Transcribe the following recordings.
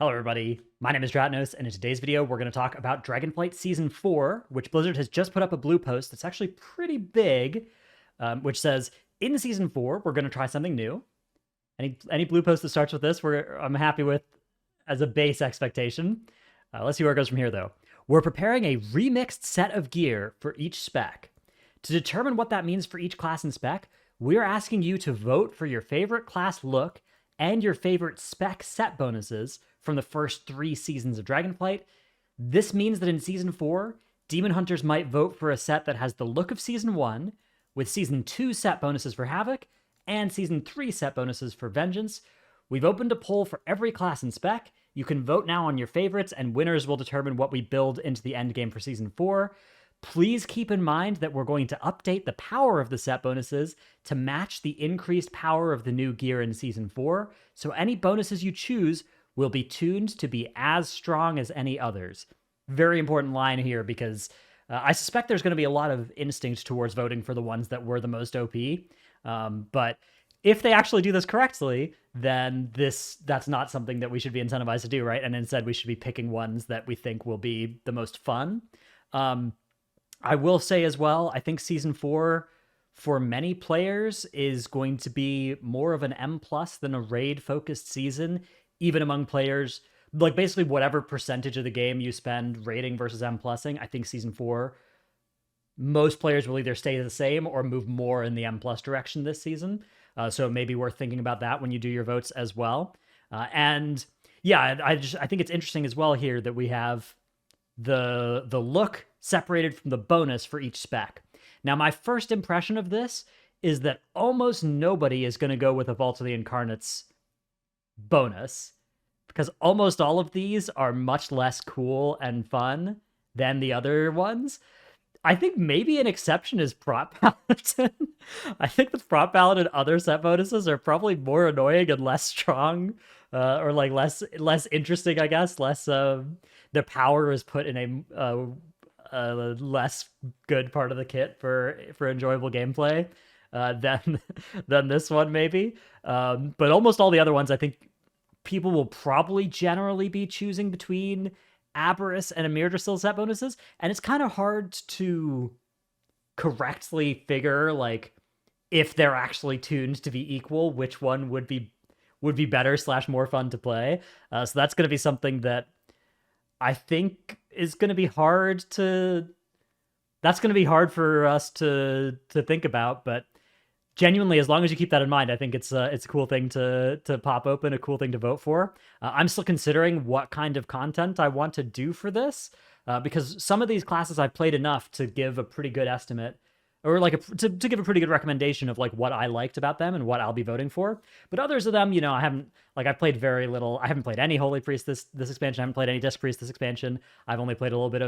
Hello everybody, my name is Dratnos, and in today's video we're going to talk about Dragonflight Season 4, which Blizzard has just put up a blue post that's actually pretty big, which says, in Season 4, we're going to try something new. Any blue post that starts with this, I'm happy with as a base expectation. Let's see where it goes from here, though. We're preparing a remixed set of gear for each spec. To determine what that means for each class and spec, we're asking you to vote for your favorite class look and your favorite spec set bonuses from the first 3 seasons of Dragonflight. This means that in Season 4, Demon Hunters might vote for a set that has the look of Season 1, with Season 2 set bonuses for Havoc, and Season 3 set bonuses for Vengeance. We've opened a poll for every class and spec. You can vote now on your favorites, and winners will determine what we build into the endgame for Season 4. Please keep in mind that we're going to update the power of the set bonuses to match the increased power of the new gear in Season 4, so any bonuses you choose will be tuned to be as strong as any others. Very important line here, because I suspect there's going to be a lot of instinct towards voting for the ones that were the most OP, but if they actually do this correctly, then that's not something that we should be incentivized to do, right? And instead we should be picking ones that we think will be the most fun. I will say as well, I think Season 4, for many players, is going to be more of an M+ than a raid-focused season, even among players. Like, basically, whatever percentage of the game you spend raiding versus M+ing, I think Season 4, most players will either stay the same or move more in the M+ direction this season. So it may be worth thinking about that when you do your votes as well. And yeah, I think it's interesting as well here that we have the look separated from the bonus for each spec. Now, my first impression of this is that almost nobody is going to go with a Vault of the Incarnates bonus, because almost all of these are much less cool and fun than the other ones. I think maybe an exception is Prot Paladin. I think the Prot Paladin other set bonuses are probably more annoying and less strong, or like less interesting, I guess. Less their power is put in a less good part of the kit for enjoyable gameplay than this one maybe. But almost all the other ones, I think people will probably generally be choosing between Aberrus and Emir Drasil set bonuses, and it's kind of hard to correctly figure, like, if they're actually tuned to be equal, which one would be better / more fun to play. So that's going to be something that I think is going to be hard for us to think about, but genuinely, as long as you keep that in mind, I think it's a cool thing to pop open, a cool thing to vote for. I'm still considering what kind of content I want to do for this, because some of these classes I've played enough to give a pretty good estimate, or like to give a pretty good recommendation of like what I liked about them and what I'll be voting for. But others of them, I've played very little. I haven't played any Holy Priest this expansion. I haven't played any Disc Priest this expansion. I've only played a little bit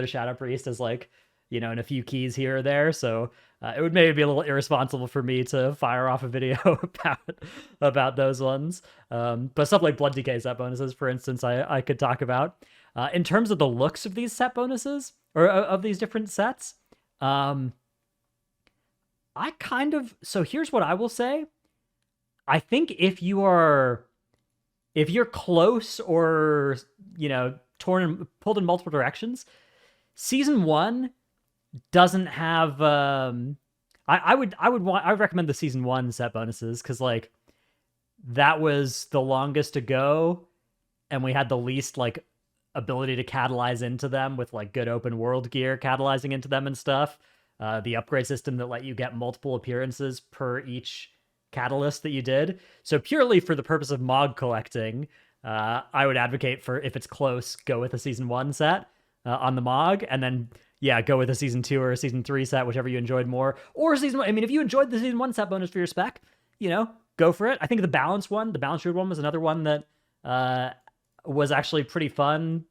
of Shadow Priest as like, and a few keys here or there. So it would maybe be a little irresponsible for me to fire off a video about those ones. But stuff like Blood Decay set bonuses, for instance, I could talk about. In terms of the looks of these set bonuses, or of these different sets, so here's what I will say. I think if you're close or, pulled in multiple directions, Season 1 doesn't have I would recommend the Season 1 set bonuses, because like that was the longest to go, and we had the least like ability to catalyze into them with like good open world gear catalyzing into them and stuff. The upgrade system that let you get multiple appearances per each catalyst that you did. So purely for the purpose of Mog collecting, I would advocate for, if it's close, go with a Season 1 set on the Mog, and then go with a Season 2 or a Season 3 set, whichever you enjoyed more. Or Season 1, if you enjoyed the Season 1 set bonus for your spec, go for it. I think the Balance Druid one was another one that was actually pretty fun.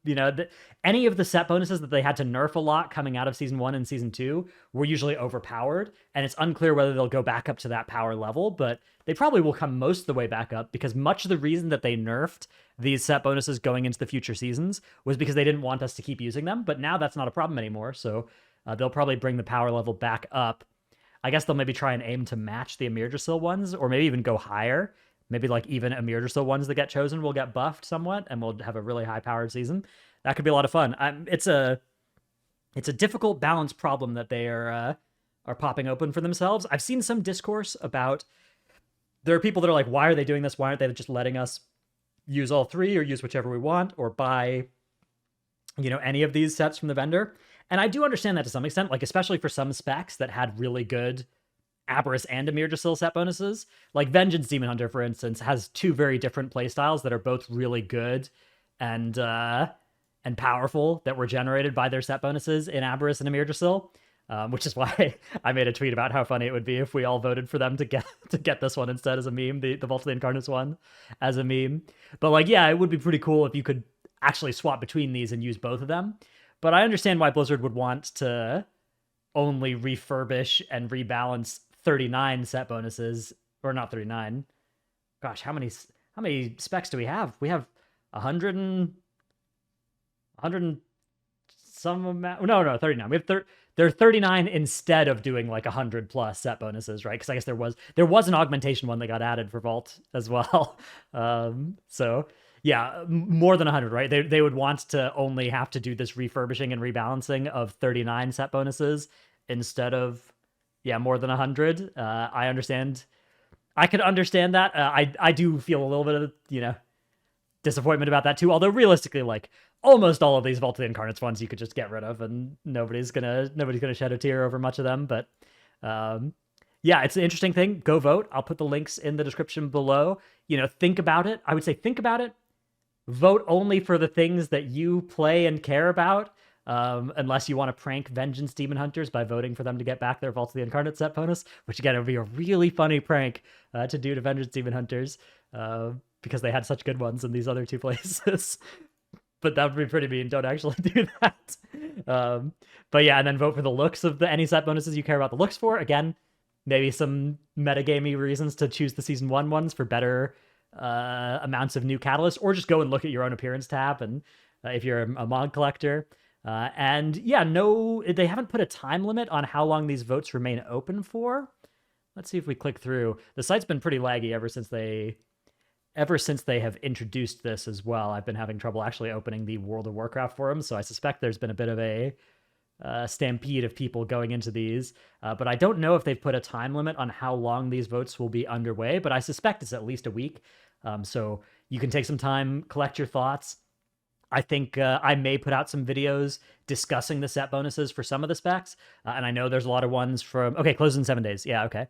Any of the set bonuses that they had to nerf a lot coming out of Season 1 and Season 2 were usually overpowered, and it's unclear whether they'll go back up to that power level, but they probably will come most of the way back up, because much of the reason that they nerfed these set bonuses going into the future seasons was because they didn't want us to keep using them, but now that's not a problem anymore, so they'll probably bring the power level back up. I guess they'll maybe try and aim to match the Emir Drasil ones, or maybe even go higher. maybe like even Emirdersil ones that get chosen will get buffed somewhat, and we'll have a really high powered season. That could be a lot of fun. It's a difficult balance problem that they are popping open for themselves. I've seen some discourse about, there are people that are like, why are they doing this? Why aren't they just letting us use all three or use whichever we want or buy, any of these sets from the vendor? And I do understand that to some extent, like especially for some specs that had really good Aberrus and Emirdersil set bonuses. Like Vengeance Demon Hunter, for instance, has two very different playstyles that are both really good and powerful that were generated by their set bonuses in Aberrus and Emirdersil. Which is why I made a tweet about how funny it would be if we all voted for them to get this one instead as a meme, the Vault of the Incarnates one as a meme. But like, yeah, it would be pretty cool if you could actually swap between these and use both of them. But I understand why Blizzard would want to only refurbish and rebalance 39 set bonuses, or not 39. Gosh, how many specs do we have? We have 100 and some amount. No, 39. We have there are 39 instead of doing like 100 plus set bonuses, right? Because I guess there was an augmentation one that got added for Vault as well. So yeah, more than 100, right? They would want to only have to do this refurbishing and rebalancing of 39 set bonuses instead of more than 100. I understand. I could understand that. I do feel a little bit of disappointment about that too. Although realistically, like almost all of these Vault of the Incarnates ones you could just get rid of, and nobody's gonna shed a tear over much of them. But it's an interesting thing. Go vote. I'll put the links in the description below. Think about it. I would say think about it. Vote only for the things that you play and care about. Unless you want to prank Vengeance Demon Hunters by voting for them to get back their Vault of the Incarnate set bonus, which again would be a really funny prank to do to Vengeance Demon Hunters, because they had such good ones in these other two places. But that would be pretty mean. Don't actually do that. But yeah, and then vote for the looks of any set bonuses you care about the looks for. Again, maybe some metagamey reasons to choose the Season 1 ones for better amounts of new catalysts, or just go and look at your own appearance tab, and if you're a mod collector. No, they haven't put a time limit on how long these votes remain open for. Let's see if we click through. The site's been pretty laggy ever since they have introduced this as well. I've been having trouble actually opening the World of Warcraft forums, so I suspect there's been a bit of a stampede of people going into these. But I don't know if they've put a time limit on how long these votes will be underway, but I suspect it's at least a week. So you can take some time, collect your thoughts. I think I may put out some videos discussing the set bonuses for some of the specs. And I know there's a lot of ones from... Okay, closed in 7 days. Yeah, okay.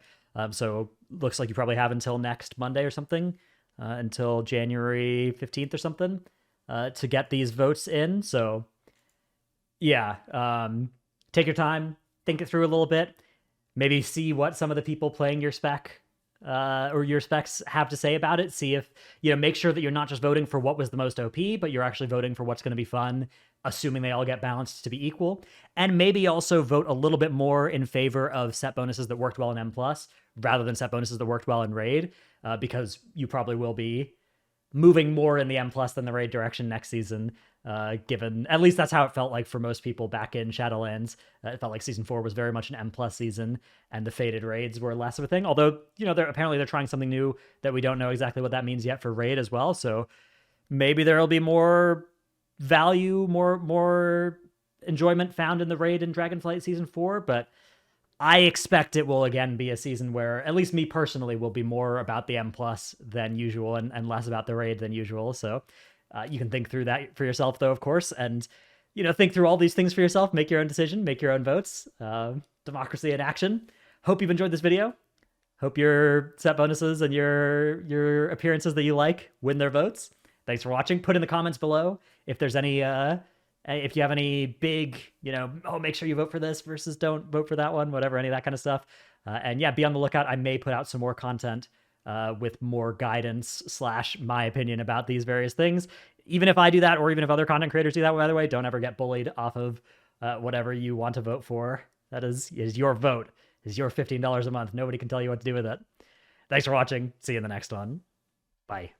So looks like you probably have until next Monday or something, until January 15th or something, to get these votes in. So yeah, take your time, think it through a little bit, maybe see what some of the people playing your spec or your specs have to say about it. See if, make sure that you're not just voting for what was the most OP, but you're actually voting for what's going to be fun, assuming they all get balanced to be equal. And maybe also vote a little bit more in favor of set bonuses that worked well in M+, rather than set bonuses that worked well in Raid, because you probably will be moving more in the M+ than the Raid direction next season, given, at least that's how it felt like for most people back in Shadowlands. It felt like Season 4 was very much an M+ season, and the Faded Raids were less of a thing, although, they're trying something new that we don't know exactly what that means yet for Raid as well, so maybe there'll be more value, more enjoyment found in the Raid in Dragonflight Season 4, but I expect it will again be a season where, at least me personally, will be more about the M+ than usual and less about the Raid than usual. So you can think through that for yourself, though, of course, and think through all these things for yourself, make your own decision, make your own votes. Democracy in action. Hope you've enjoyed this video. Hope your set bonuses and your appearances that you like win their votes. Thanks for watching. Put in the comments below if there's any... if you have any big, make sure you vote for this versus don't vote for that one, whatever, any of that kind of stuff. And yeah, be on the lookout. I may put out some more content with more guidance / my opinion about these various things. Even if I do that, or even if other content creators do that, by the way, don't ever get bullied off of whatever you want to vote for. That is your vote. Is your $15 a month. Nobody can tell you what to do with it. Thanks for watching. See you in the next one. Bye.